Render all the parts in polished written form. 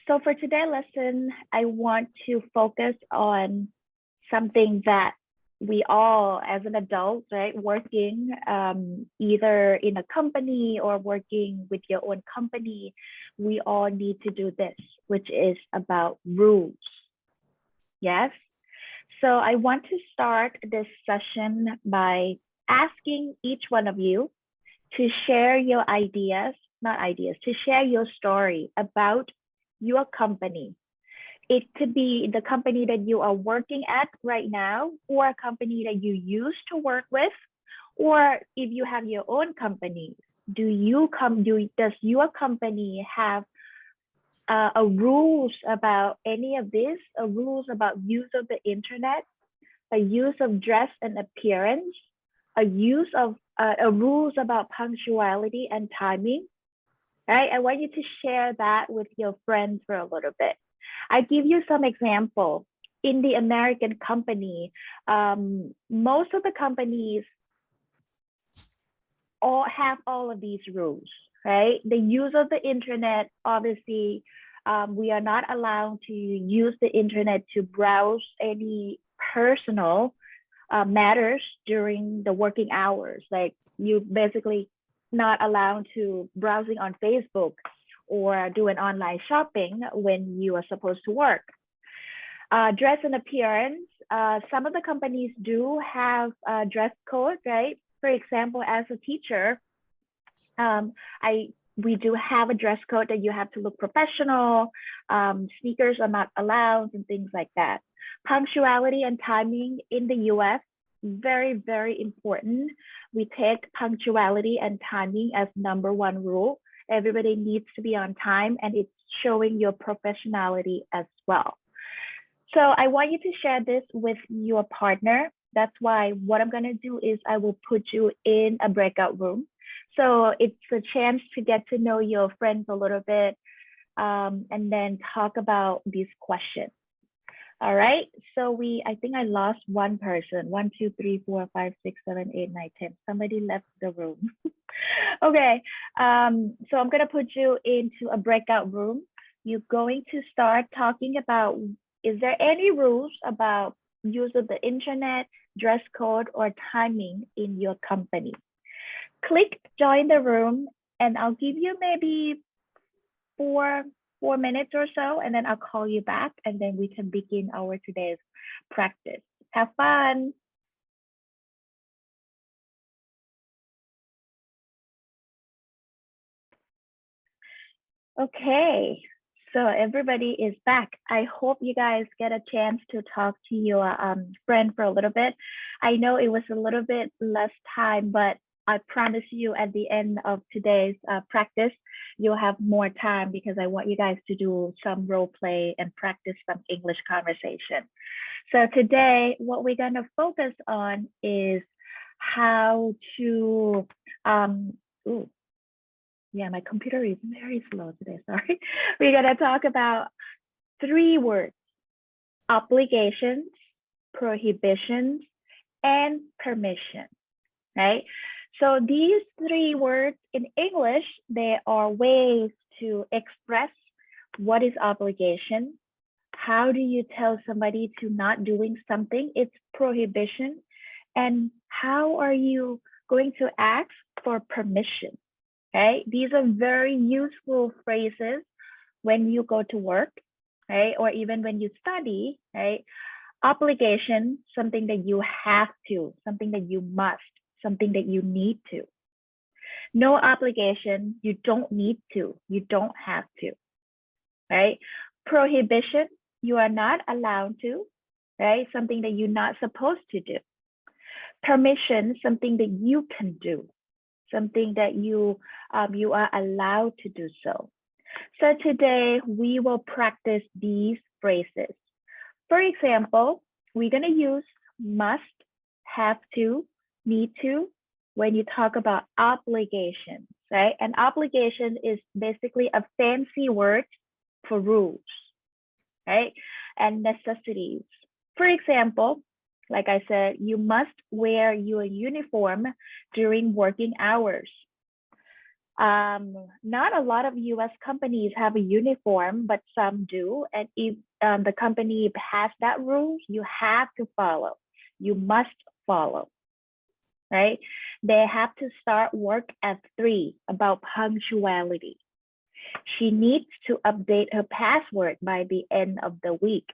So for today's lesson, I want to focus on something that we all, as an adult, right, working either in a company or working with your own company, we all need to do this, which is about rules. Yes. So I want to start this session by asking each one of you to share your ideas, not ideas, to share your story about your company. It could be the company that you are working at right now, or a company that you used to work with, or if you have your own company, does your company have a rules about any of this, a rules about use of the internet, a use of dress and appearance, a rules about punctuality and timing, right? I want you to share that with your friends for a little bit. I give you some example. In the American company, most of the companies all have all of these rules, right? The use of the internet, obviously, we are not allowed to use the internet to browse any personal matters during the working hours. Like you basically not allowed to browsing on Facebook or do an online shopping when you are supposed to work. Dress and appearance, some of the companies do have a dress code, right? For example, as a teacher, we do have a dress code that you have to look professional, sneakers are not allowed and things like that. Punctuality and timing in the US, very, very important. We take punctuality and timing as #1 rule. Everybody needs to be on time, and it's showing your professionality as well. So I want you to share this with your partner. That's why what I'm going to do is I will put you in a breakout room. So it's a chance to get to know your friends a little bit, and then talk about these questions. All right, so I think I lost one person. 1, 2, 3, 4, 5, 6, 7, 8, 9, 10. Somebody left the room. Okay, so I'm gonna put you into a breakout room. You're going to start talking about, is there any rules about use of the internet, dress code, or timing in your company? Click join the room, and I'll give you maybe four minutes or so, and then I'll call you back, and then we can begin our today's practice. Have fun. Okay, so everybody is back. I hope you guys get a chance to talk to your friend for a little bit. I know it was a little bit less time, but I promise you at the end of today's practice, you'll have more time because I want you guys to do some role play and practice some English conversation. So today, what we're going to focus on is how to, yeah, my computer is very slow today, sorry. We're going to talk about 3 words: obligations, prohibitions, and permission, right? So these 3 words in English, they are ways to express what is obligation. How do you tell somebody to not doing something? It's prohibition. And how are you going to ask for permission? Okay, these are very useful phrases when you go to work, right? Or even when you study, right? Obligation, something that you have to, something that you must, something that you need to. No obligation, you don't need to, you don't have to, right? Prohibition, you are not allowed to, right? Something that you're not supposed to do. Permission, something that you can do, something that you are allowed to do so. So today we will practice these phrases. For example, we're going to use must, have to, need to when you talk about obligations, right? An obligation is basically a fancy word for rules, right? And necessities. For example, like I said, you must wear your uniform during working hours. Not a lot of US companies have a uniform, but some do. And if the company has that rule, you have to follow. You must follow, right? They have to start work at 3, about punctuality. She needs to update her password by the end of the week,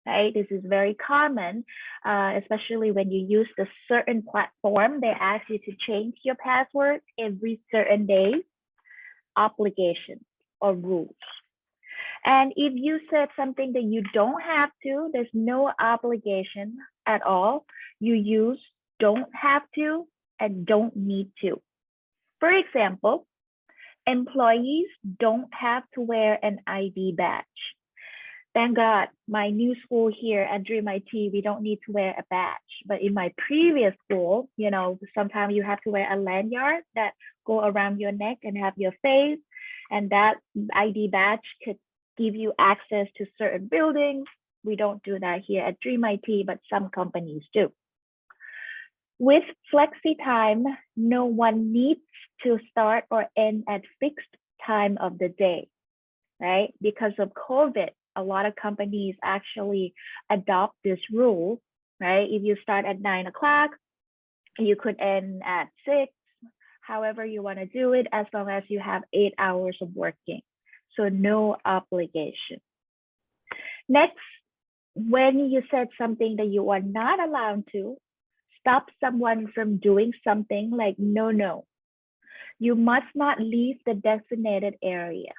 right? This is very common, especially when you use the certain platform. They ask you to change your password every certain day, obligations or rules. And if you said something that you don't have to, there's no obligation at all. You use don't have to and don't need to. For example, employees don't have to wear an ID badge. Thank God, my new school here at Dream IT, we don't need to wear a badge. But in my previous school, sometimes you have to wear a lanyard that go around your neck and have your face. And that ID badge could give you access to certain buildings. We don't do that here at Dream IT, but some companies do. With flexi time, no one needs to start or end at fixed time of the day, right? Because of COVID, a lot of companies actually adopt this rule, right? If you start at 9 o'clock, you could end at 6, however you want to do it, as long as you have 8 hours of working. So no obligation. Next, when you said something that you are not allowed to, stop someone from doing something like no. You must not leave the designated area.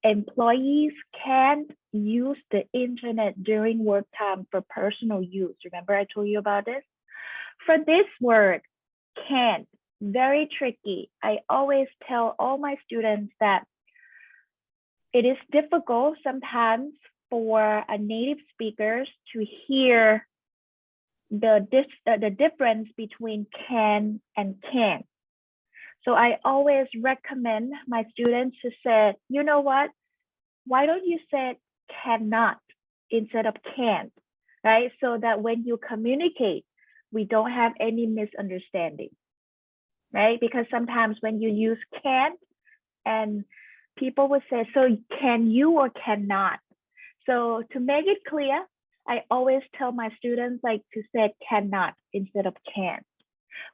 Employees can't use the internet during work time for personal use. Remember I told you about this? For this word, can't, very tricky. I always tell all my students that it is difficult sometimes for a native speakers to hear the difference between can and can't. So I always recommend my students to say, you know what? Why don't you say cannot instead of can't, right? So that when you communicate, we don't have any misunderstanding, right? Because sometimes when you use can't, and people would say, so can you or cannot? So to make it clear, I always tell my students like to say cannot instead of can.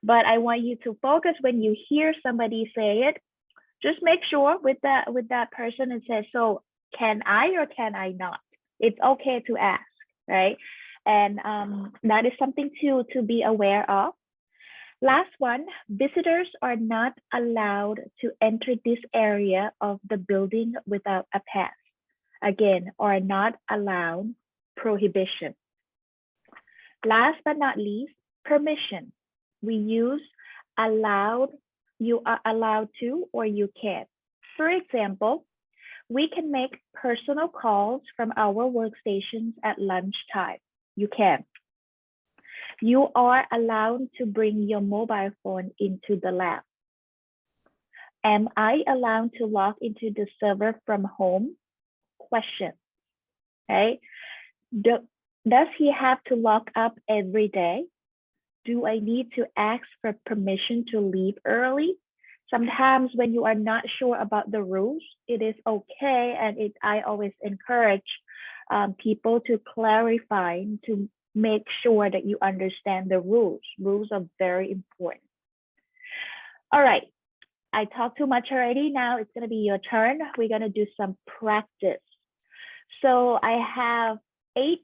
But I want you to focus when you hear somebody say it, just make sure with that person and say, so can I or can I not? It's okay to ask, right? And that is something to be aware of. Last one, visitors are not allowed to enter this area of the building without a pass. Again, are not allowed, prohibition. Last but not least, permission. We use allowed, you are allowed to, or you can. For example, we can make personal calls from our workstations at lunchtime. You can. You are allowed to bring your mobile phone into the lab. Am I allowed to log into the server from home? Question, right? Does he have to log up every day? Do I need to ask for permission to leave early? Sometimes when you are not sure about the rules, it is okay. And I always encourage people to clarify, to make sure that you understand the rules. Rules are very important. All right, I talked too much already. Now it's gonna be your turn. We're gonna do some practice. So I have 8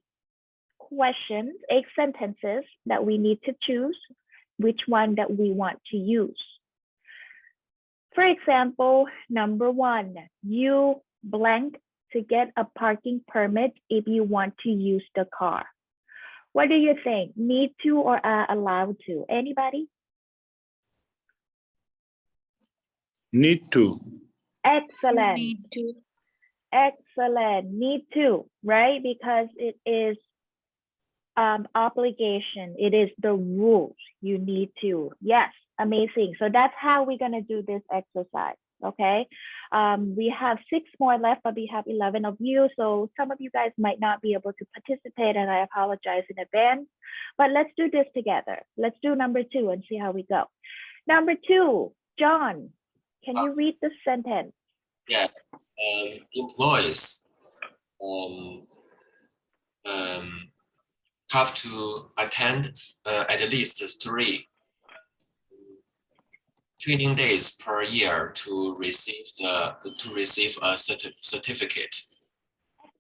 questions, 8 sentences that we need to choose which one that we want to use. For example, number 1, you blank to get a parking permit if you want to use the car. What do you think? Need to or are allowed to? Anybody? Need to. Excellent. Need to. Excellent. Need to, right? Because it is obligation. It is the rules. You need to. Yes, amazing. So that's how we're going to do this exercise. Okay. We have 6 more left, but we have 11 of you. So some of you guys might not be able to participate, and I apologize in advance. But let's do this together. Let's do number 2 and see how we go. Number 2, John, Can you read the sentence? Yeah. Employees have to attend at least 3 training days per year to receive a certificate.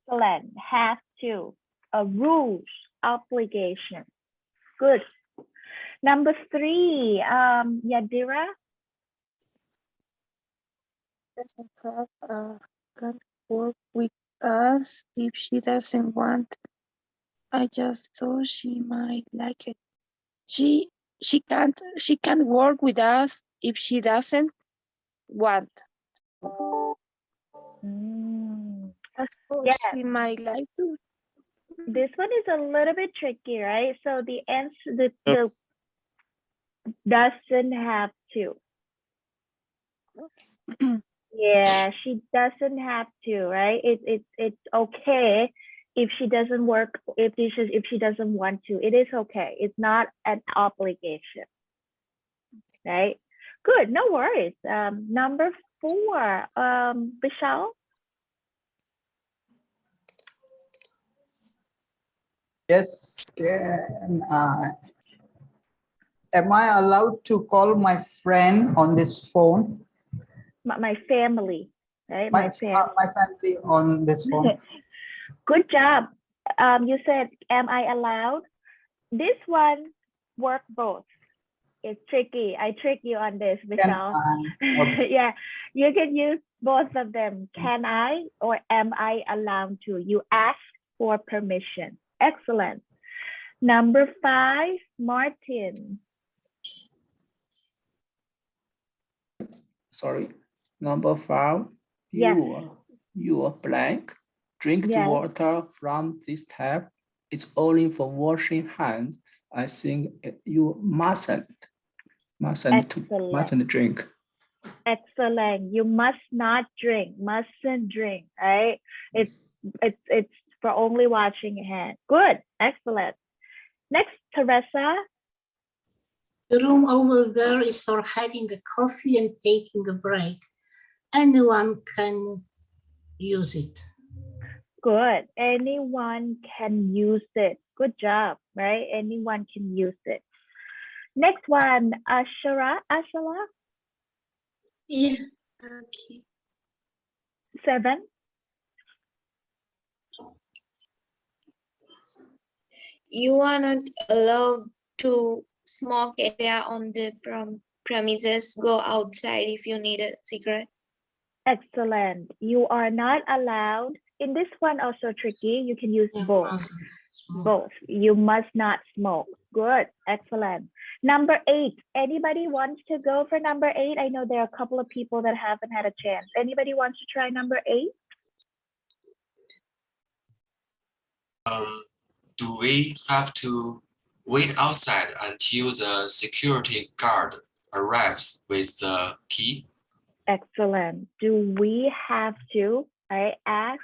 Excellent. Have to. A rules, obligation. Good. Number 3, Yadira. Doesn't have can work with us if she doesn't want. I just thought she might like it. She can't work with us if she doesn't want. I suppose Yeah. she might like to. This one is a little bit tricky, right? So the answer, the doesn't have to. Yeah, she doesn't have to, right? It's okay if she doesn't work, if she doesn't want to. It is okay. It's not an obligation, right? Good, no worries. Number 4, Vishal. Yes, am I allowed to call my friend on this phone? My family, right? My family on this phone. Good job. You said, am I allowed? This one work both. It's tricky. I trick you on this, Vishal. Okay. Yeah, you can use both of them. Can I or am I allowed to? You ask for permission. Excellent. Number 5, Martin. Sorry. Number 5, Yes. you are blank. Drink the Yes. water from this tap. It's only for washing hands. I think you mustn't drink. Excellent. You must not drink. Mustn't drink. Right? It's for only washing your hands. Good. Excellent. Next, Teresa. The room over there is for having a coffee and taking a break. Anyone can use it. Good. Anyone can use it. Good job, right? Anyone can use it. Next one, Ashara. Yeah. Okay. 7. You are not allowed to smoke area on the premises. Go outside if you need a cigarette. Excellent. You are not allowed. In this one, also tricky. You can use both. Both. You must not smoke. Good. Excellent. Number 8. Anybody wants to go for number 8? I know there are a couple of people that haven't had a chance. Anybody wants to try number 8? Do we have to wait outside until the security guard arrives with the key? Excellent. Do we have to? I ask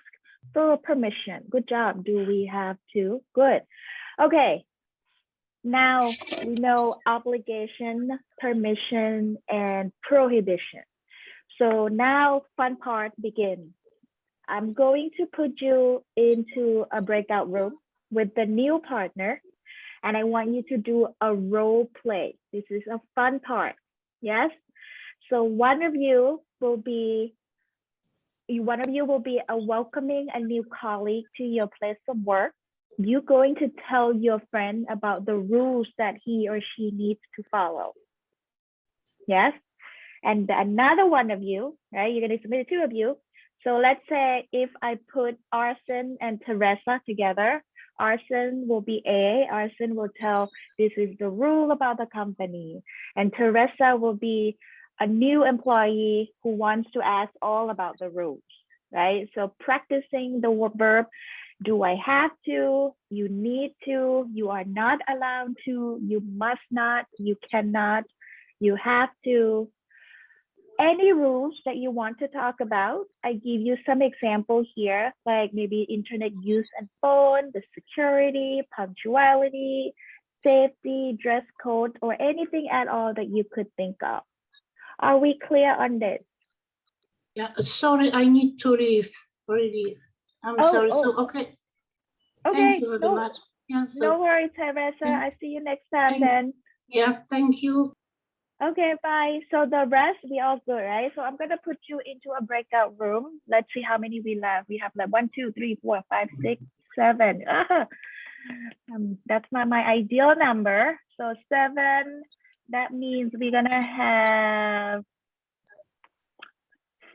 for permission. Good job. Do we have to? Good. Okay. Now we know obligation, permission, and prohibition. So now fun part begins. I'm going to put you into a breakout room with the new partner, and I want you to do a role play. This is a fun part. Yes? So one of you will be welcoming a new colleague to your place of work. You're going to tell your friend about the rules that he or she needs to follow. Yes? And another one of you, right? You're going to submit 2 of you. So let's say if I put Arsen and Teresa together, Arsen will be A. Arsen will tell this is the rule about the company. And Teresa will be a new employee who wants to ask all about the rules, right? So practicing the verb, do I have to, you need to, you are not allowed to, you must not, you cannot, you have to. Any rules that you want to talk about, I give you some examples here, like maybe internet use and phone, the security, punctuality, safety, dress code, or anything at all that you could think of. Are we clear on this? Yeah, sorry, I need to leave. Really, I'm Oh, sorry. oh. So, okay. Okay, Thank you very no, much. Yeah, so, no worries, Teresa. thank- I see you next time thank- then. yeah, thank you. Okay, bye. So the rest, we all good, right? So I'm gonna put you into a breakout room. Let's see how many we left. We have like 1, 2, 3, 4, 5, 6, 7. That's not my ideal number. So 7, that means we're gonna have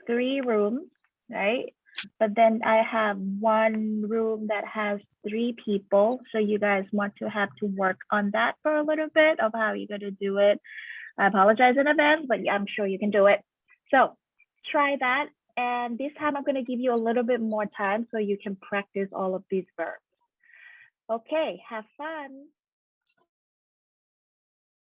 3 rooms, right? But then I have 1 room that has 3 people. So you guys want to have to work on that for a little bit of how you're gonna do it. I apologize in advance, but I'm sure you can do it. So try that. And this time I'm going to give you a little bit more time so you can practice all of these verbs. Okay, have fun.